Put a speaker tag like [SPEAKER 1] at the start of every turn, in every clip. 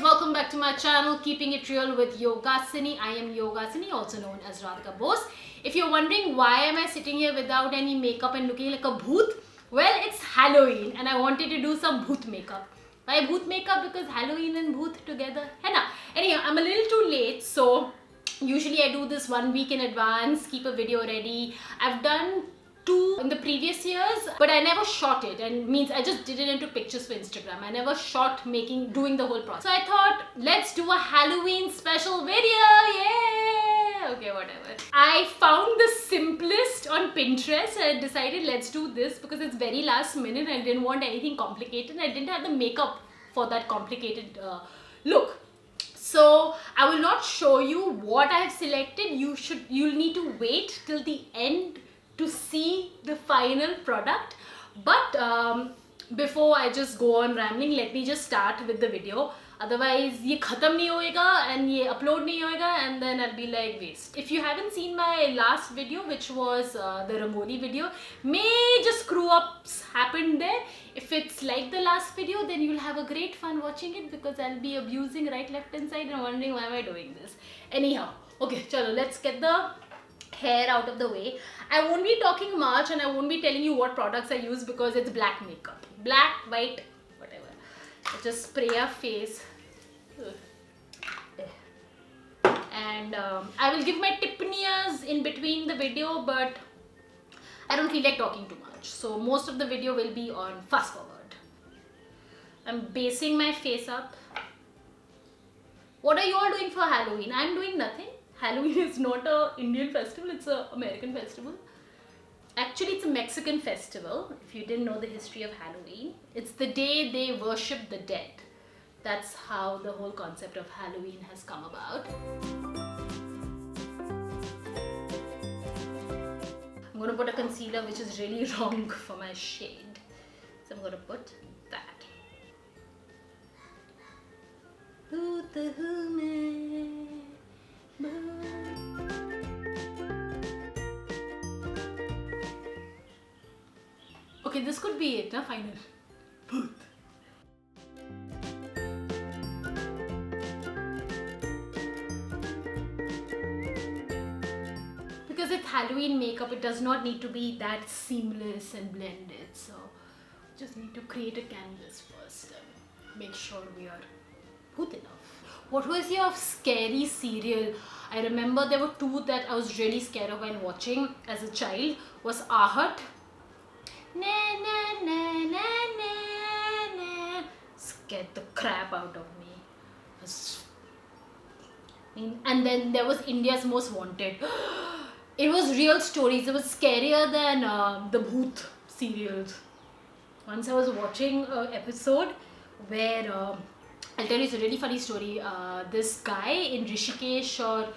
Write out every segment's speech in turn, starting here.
[SPEAKER 1] guys, welcome back to my channel, Keeping It Real with Yogasini. I am Yogasini, also known as Radhika Bose. If you're wondering why am I sitting here without any makeup and looking like a bhoot, well, it's Halloween and I wanted to do some bhoot makeup. Why bhoot makeup? Because Halloween and bhoot together. Hai na? Anyhow, I'm a little too late, so usually I do this 1 week in advance, keep a video ready. I've done 2 in the previous years, but I never shot it, and means I just did it into pictures for Instagram. I never shot doing the whole process. So I thought, let's do a Halloween special video. Yeah, okay, whatever. I found the simplest on Pinterest and I decided let's do this because it's very last minute and I didn't want anything complicated. I didn't have the makeup for that complicated look. So I will not show you what I have selected. You'll need to wait till the end to see the final product. But before I just go on rambling, let me just start with the video. Otherwise ye khatam nahi hoega and ye upload nahi hoega and then I'll be like waste. If you haven't seen my last video, which was the Rangoli video, major screw ups happened there. If it's like the last video, then you'll have a great fun watching it because I'll be abusing right, left and side and wondering why am I doing this. Anyhow, okay, chalo, let's get the hair out of the way. I won't be talking much and I won't be telling you what products I use because it's black makeup. Black, white, whatever. I just spray our face. And I will give my tipneas in between the video, but I don't feel like talking too much. So most of the video will be on fast forward. I'm basing my face up. What are you all doing for Halloween? I'm doing nothing. Halloween is not an Indian festival, it's an American festival. Actually, it's a Mexican festival, if you didn't know the history of Halloween. It's the day they worship the dead. That's how the whole concept of Halloween has come about. I'm going to put a concealer which is really wrong for my shade. So I'm going to put that. Okay, this could be it, na? Final. Booth. Because it's Halloween makeup, it does not need to be that seamless and blended. So, just need to create a canvas first and make sure we are good enough. What was your scary cereal? I remember there were 2 that I was really scared of while watching as a child. Was Ahat. Na na na na na na. Scared the crap out of me. And then there was India's Most Wanted. It was real stories. It was scarier than the Bhoot serials. Once I was watching an episode where I'll tell you, it's a really funny story. This guy in Rishikesh or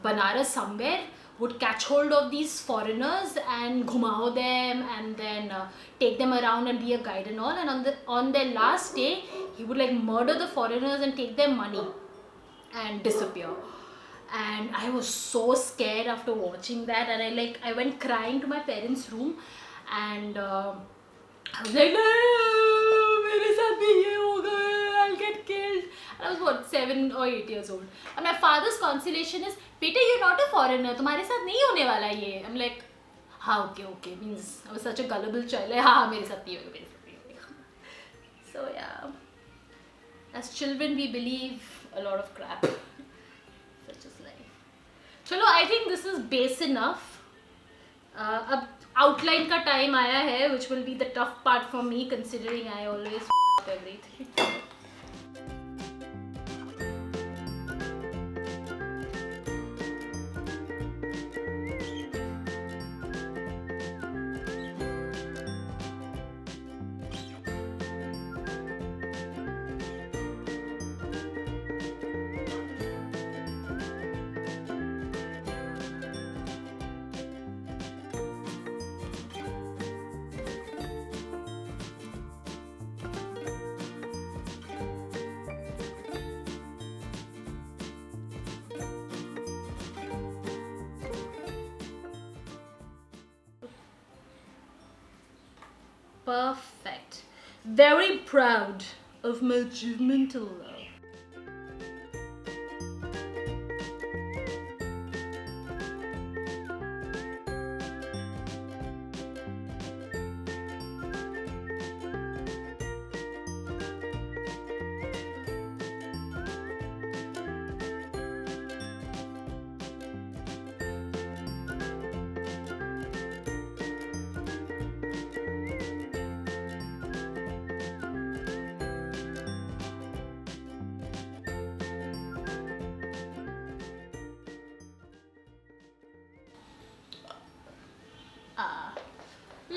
[SPEAKER 1] Banaras somewhere would catch hold of these foreigners and ghumao them and then take them around and be a guide and all. And on their last day, he would like murder the foreigners and take their money and disappear. And I was so scared after watching that, and I went crying to my parents' room, and I was like, no, mere saath bhi ye hoga, I'll get killed. And I was what, 7 or 8 years old. And my father's consolation is, Beta, you're not a foreigner, tumhare saath nahi hone wala ye. I'm like, ha, okay, means I was such a gullible child, like, ha, mere saath nahi hoga. So yeah, as children we believe a lot of crap. Such is life. Chalo, I think this is base enough. Ab outline ka time aaya hai, which will be the tough part for me considering I always f everything. Perfect. Very proud of my achievement till now.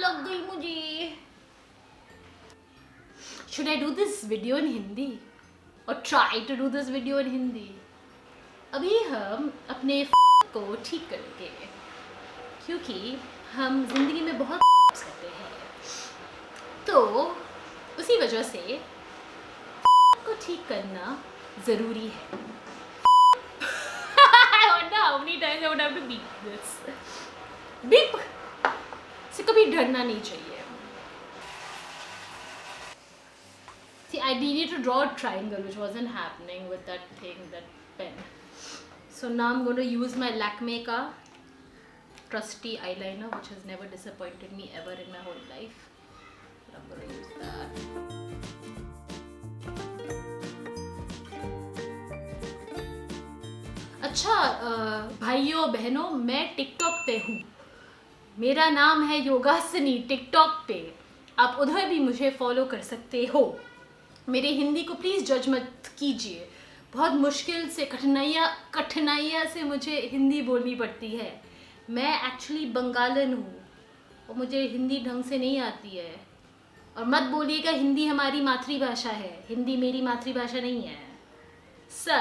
[SPEAKER 1] लग गई मुझे. Should I do this video in Hindi? Or try to do this video in Hindi? अभी हम अपने को ठीक करेंगे क्योंकि हम जिंदगी में बहुत करते हैं, तो उसी वजह से को ठीक करना ज़रूरी है. I wonder how many times I would have to beep this. Beep. से कभी डरना नहीं चाहिए. See, I needed to draw a triangle, which wasn't happening with that thing, that pen. So now I'm going to use my Lakme ka trusty eyeliner, which has never disappointed me ever in my whole life. But I'm going to use that. अच्छा भाइयों बहनों, मैं TikTok पे हूँ. मेरा नाम है योगासिनी TikTok पे. आप उधर भी मुझे फॉलो कर सकते हो. मेरे हिंदी को प्लीज़ जज मत कीजिए. बहुत मुश्किल से कठिनाइयाँ से मुझे हिंदी बोलनी पड़ती है. मैं एक्चुअली बंगालन हूँ और मुझे हिंदी ढंग से नहीं आती है. और मत बोलिएगा हिंदी हमारी मातृभाषा है. हिंदी मेरी मातृभाषा नहीं है. So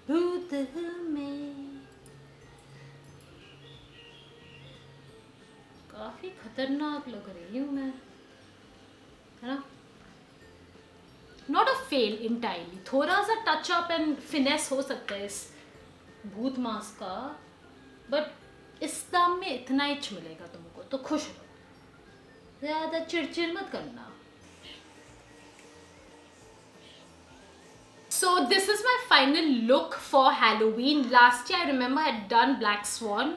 [SPEAKER 1] भूत में काफी खतरनाक लग रही हूँ मैं, है ना? Not a fail entirely. थोड़ा सा टच अप एंड फिनेस हो सकता है इस भूत मास्क का, बट इस दाम में इतना ही मिलेगा तुमको तो खुश रहो. ज़्यादा चिड़चिड़ मत करना. So this is my final look for Halloween. Last year I remember I had done Black Swan.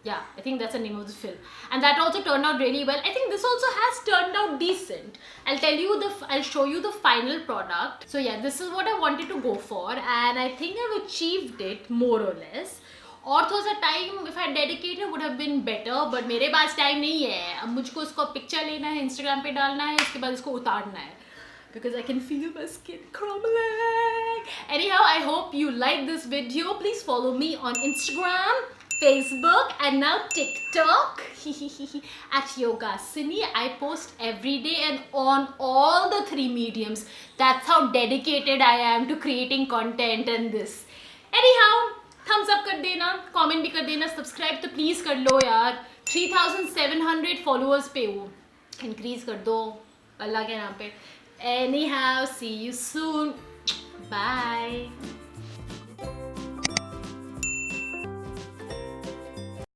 [SPEAKER 1] Yeah, I think that's the name of the film. And that also turned out really well. I think this also has turned out decent. I'll show you the final product. So yeah, this is what I wanted to go for. And I think I've achieved it more or less. और थोड़ा सा time if I dedicated would have been better. But मेरे पास time नहीं है. अब मुझको इसको picture लेना है, Instagram पे डालना है, इसके बाद इसको उतारना है. Because I can feel my skin crumbling. Anyhow, I hope you like this video. Please follow me on Instagram, Facebook, and now TikTok at Yogasini. I post every day and on all the 3 mediums. That's how dedicated I am to creating content and this. Anyhow, thumbs up कर देना, comment भी कर देना, subscribe तो please कर लो यार. 3700 followers पे हो. Increase कर दो अल्लाह के नाम पे. Anyhow, see you soon. Bye.